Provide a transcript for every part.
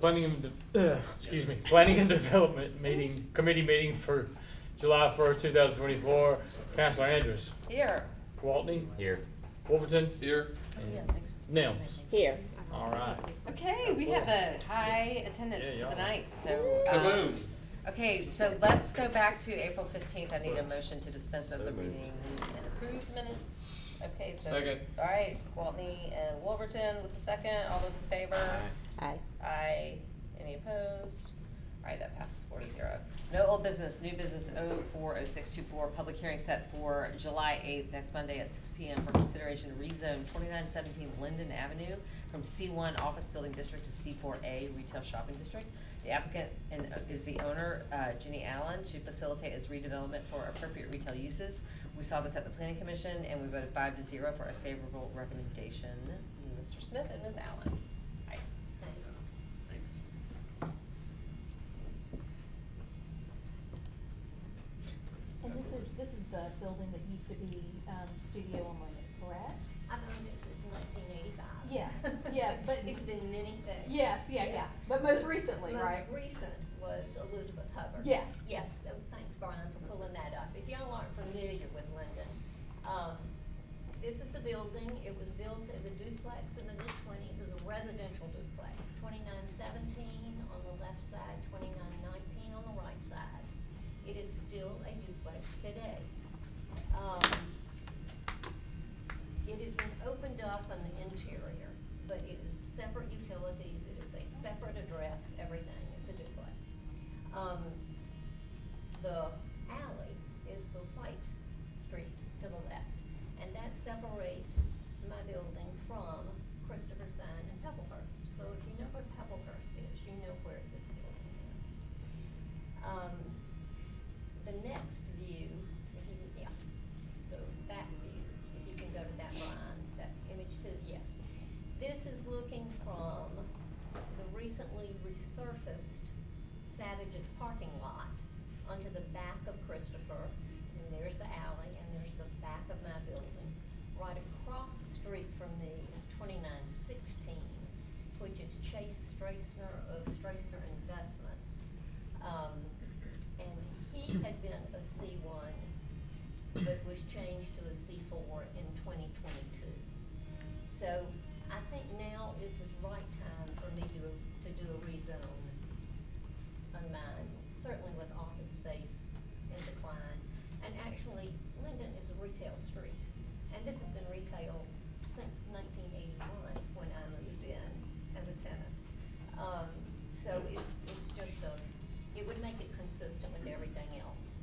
Planning and Development committee meeting for July 1st, 2024. Councilor Andrews. Here. Gwaltney. Here. Wolverton. Here. And Nelms. Here. All right. Okay, we have a high attendance Yeah, for the y'all. night, so. Kaboom. Okay, so let's go back to April 15th. I need a motion to dispense of the reading and approve minutes. Okay, so. Second. All right, Gwaltney and Wolverton with the second. All those in favor? Aye. Aye. Any opposed? All right, that passes 4-0. No old business, new business 040624, public hearing set for July 8th, next Monday at 6 p.m. for consideration to rezone 2917 Linden Avenue from C1 Office Building District to C4A Retail Shopping District. The applicant is the owner, Jenny Allen, to facilitate its redevelopment for appropriate retail uses. We saw this at the Planning Commission and we voted 5-0 for a favorable recommendation. Mr. Smith and Ms. Allen. Hi. Thanks. And this is the building that used to be, Studio on Linden, correct? I've owned it since 1985. Yes, yes, but. It's been many things. Yes, yeah, but most recently, right? Most recent was Elizabeth Hubbard. Yes. Yes, thanks Brian for pulling that up. If y'all aren't familiar with Linden, this is the building. It was built as a duplex in the mid-twenties, as a residential duplex. 2917 on the left side, 2919 on the right side. It is still a duplex today. It has been opened up on the interior, but it is separate utilities, it is a separate address, everything, it's a duplex. The alley is the white street to the left, and that separates my building from Christopher Sign and Pebblehurst. So if you know where Pebblehurst is, you know where this building is. The next view, if you, the back view, if you can go to that line, that image to, yes. This is looking from the recently resurfaced Savage's parking lot onto the back of Christopher, and there's the alley, and there's the back of my building. Right across the street from me is 2916, which is Chase Strassner of Strassner Investments. And he had been a C1, but was changed to a C4 in 2022. So I think now is the right time for me to do a rezone on mine, certainly with office space in decline. And actually, Linden is a retail street, and this has been retail since 1981 when I moved in as a tenant. So it's just it would make it consistent with everything else.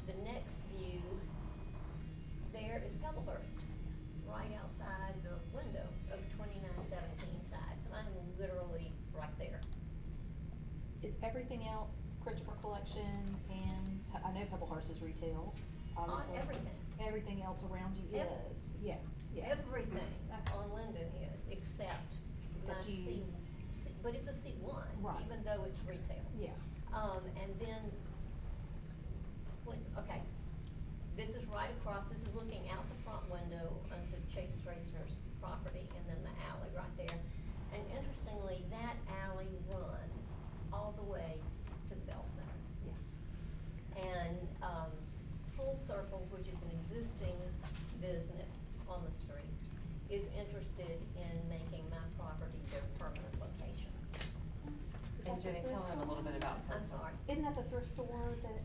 The next view there is Pebblehurst, right outside the window of 2917 side. So I'm literally right there. Is everything else Christopher Collection and, I know Pebblehurst is retail, obviously. Everything. Everything else around you is, yeah. Everything Okay. on Linden is, except my But you- but it's a C1, Right. even though it's retail. Yeah. And then, okay, this is right across, this is looking out the front window onto Chase Strassner's property, and then the alley right there. And interestingly, that alley runs all the way to the Bell Center. Yeah. And Full Circle, which is an existing business on the street, is interested in making my property their permanent location. Is And that the Jenny, tell thrift him a store? little bit about I'm this. sorry. Isn't that the thrift store that?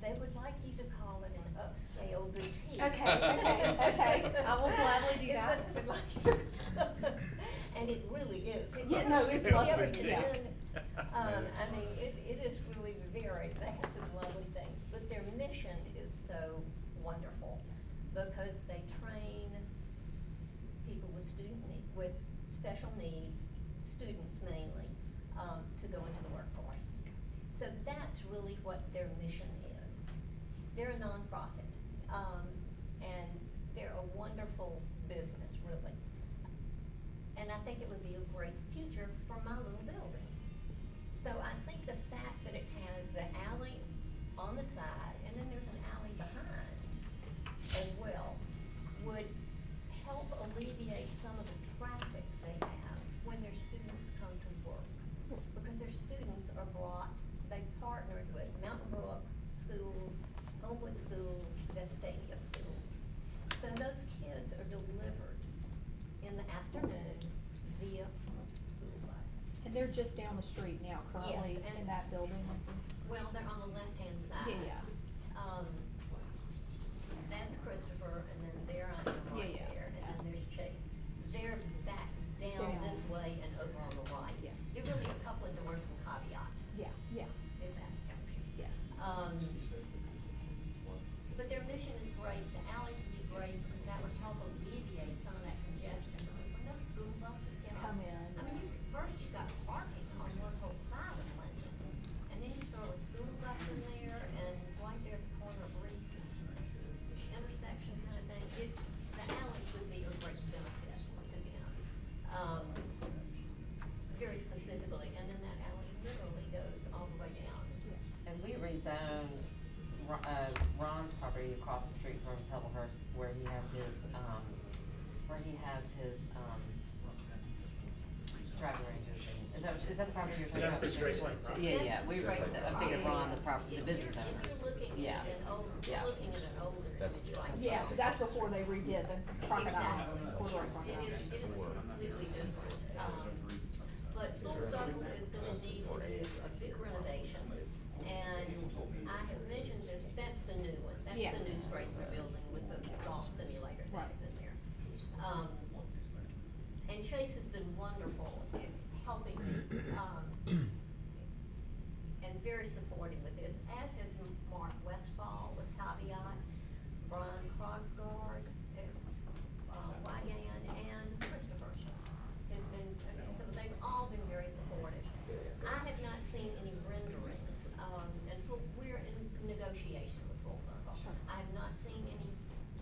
They would like you to call it an upscale boutique. Okay. I will gladly do Is that. what they would like you. And it really is. Yeah, no, it's Yeah, lovely, but yeah. I mean, it is really very, they have some lovely things, but their mission is so wonderful because they train people with with special needs, students mainly, to go into the workforce. So that's really what their mission is. They're a nonprofit, and they're a wonderful business, really. And I think it would be a great future for my little building. So I think the fact that it has the alley on the side, and then there's an alley behind as well, would help alleviate some of the traffic they have when their students come to work. they're just down the street now currently Yes, and- in that building. Well, they're on the left-hand side. Yeah, That's Christopher, and then there I am right Yeah, yeah, there, and yeah. then there's Chase. They're back down Down. this way and over on the right. Yeah. They're really a couple of doors from Caveat, yeah, yeah, if that helps you. yes. But their mission is great, the alley would be great, because that would help alleviate some of that congestion, because when those school buses get on. Come in. I mean, first you've got parking on one whole side of Linden, and then you throw a school bus in there, and right there at the corner of Reese intersection kind of thing, the alley would be a great benefit to them. Very specifically, and then that alley literally goes all the way down. And we rezoned Ron's property across the street from Pebblehurst where he has his, driving ranges and, is that the property you're talking about? That's the straightaway property. Yeah, That's we the raised, straightaway I'm thinking property. Ron, the property, the business If owners. you're looking Yeah. at an old, Yeah. looking at an older That's- image yeah, like that's Yeah, that. so that's before they redid the crocodile, Exactly. corduroy Yes, crocodile. it is completely different. But Full Circle is gonna need to do a big renovation, and I have mentioned this, that's the new one, that's Yeah. the new Straker building with the golf simulator Right. things in there. And Chase has been wonderful in helping me, and very supportive with this, as has Mark Westfall with Caveat, Brian Krogsgaard, Wygan, and Christopher has been, so they've all been very supportive. I have not seen any renderings, we're in negotiation with Full Circle. Sure. I have not seen any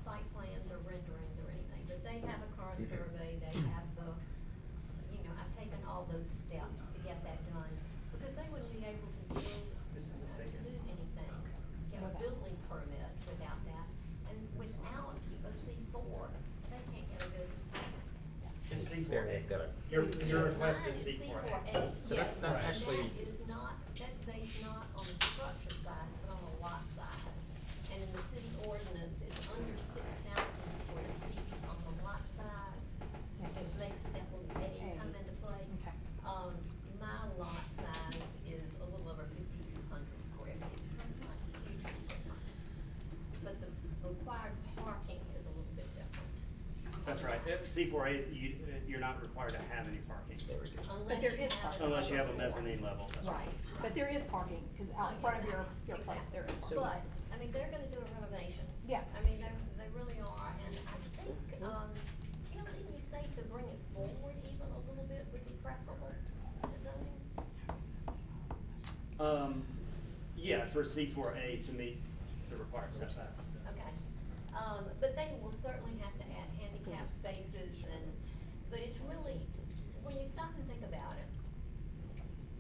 site plans or renderings or anything, but they have a current survey, they have I've taken all those steps to get that done, because they wouldn't be able to do anything, get a Without. building permit without that. And without a C4, they can't get a business license. It's There, C4A. got it. Your Yes, request mine is C4A. So that's not actually- And that is not, that's based not on the structure size, but on the lot size. And in the city ordinance, it's under 6,000 square feet on the lot size. It makes that little A come into play. Okay. My lot size is a little over 5,200 square feet, so it's not hugely different. But the required parking is a little bit different. That's right. C4A, you're not required to have any parking. But there is parking. Unless you have a mezzanine level, that's right. Right, but there is parking, cause out in front of your place, there is parking. But, I mean, they're gonna do a renovation. Yeah. I mean, they really are, and I think, didn't you say to bring it forward even a little bit would be preferable to zoning? Yeah, for C4A to meet the required setbacks. Okay, but they will certainly have to add handicap spaces but it's really, when you stop and think about it,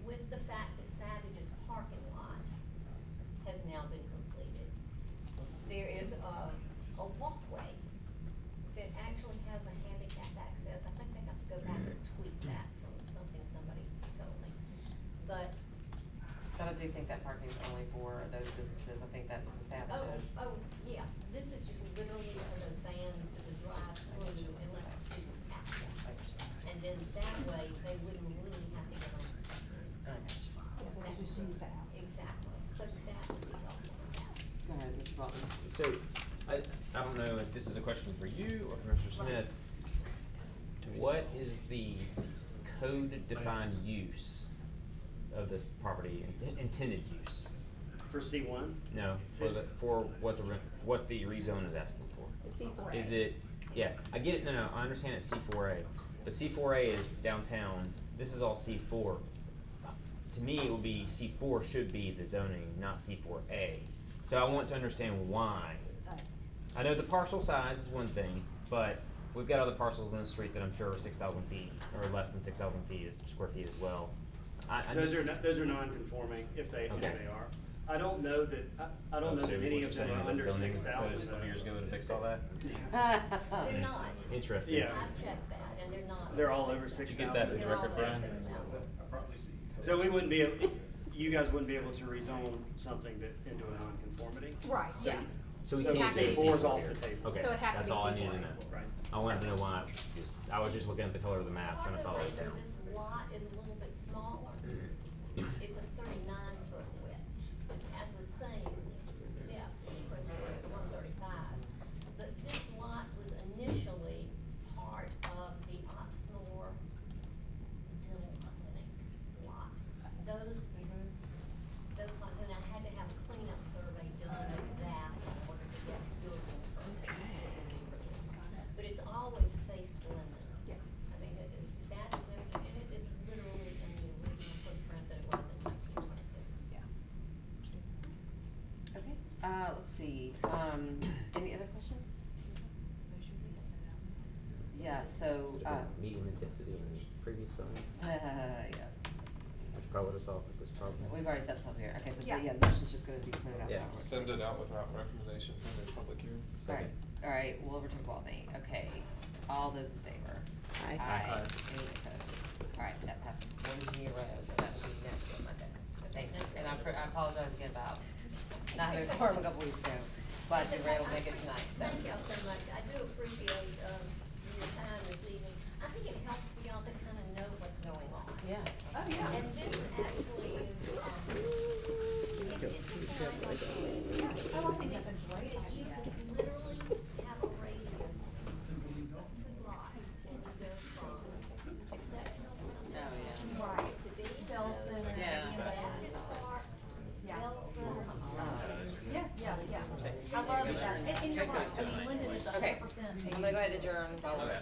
with the fact that Savage's parking lot has now been completed, there is a walkway that actually has a handicap access. I think they have to go back and tweak that, something somebody told me. But So I do think that parking's only for those businesses, I think that's the Savages. Oh, yes, this is just literally for those vans that would drive through and let the students out. And then that way, they wouldn't really have to get on the street. Yeah, they just use that. Exactly, so that would be helpful with that. Go ahead, Mr. Butler. So, I don't know if this is a question for you or for Mr. Smith. What is the code-defined use of this property, intended use? For C1? No, for what the rezone is asking for. The C4A. Is it, yeah, I get it, no, I understand it's C4A, but C4A is downtown, this is all C4. To me, it would be, C4 should be the zoning, not C4A. So I want to understand why. I know the parcel size is one thing, but we've got other parcels in the street that I'm sure are 6,000 feet, or less than 6,000 square feet as well. Those are non-conforming if they are. I don't know that, I don't know that any of them are under 6,000. A couple years ago to fix all that? They're not. Interesting. Yeah. I've checked that, and they're not. They're all over Did 6,000. you get that for the They're all record, over Brian? 6,000. So we wouldn't be, you guys wouldn't be able to rezone something that into a non-conformity? Right, So- yeah. So we So can't say C4 is C4 off here. the table. Okay, So it has to that's be all I needed to C4. know. Right. I wanted to know why, I was just looking at the color of the map, trying to follow it Part down. of the reason this lot is a little bit small see, any other questions? Yeah, so, Medium intensity in the previous zone, yeah. which probably would have solved this problem. We've already set the public hearing, okay, so, Yeah. yeah, the motion's just gonna be sent out. Yeah. now. Send it out without recommendation for the public hearing. Second. Alright, Wilverton Gwaltney, okay, all those in favor? Aye. Aye. Any opposed? Alright, that passes 4-0, so that will be next on Monday. Thanks, and I apologize again about not having a quorum a couple weeks ago, but we were able to make it tonight, so. Thank y'all so much. I do appreciate,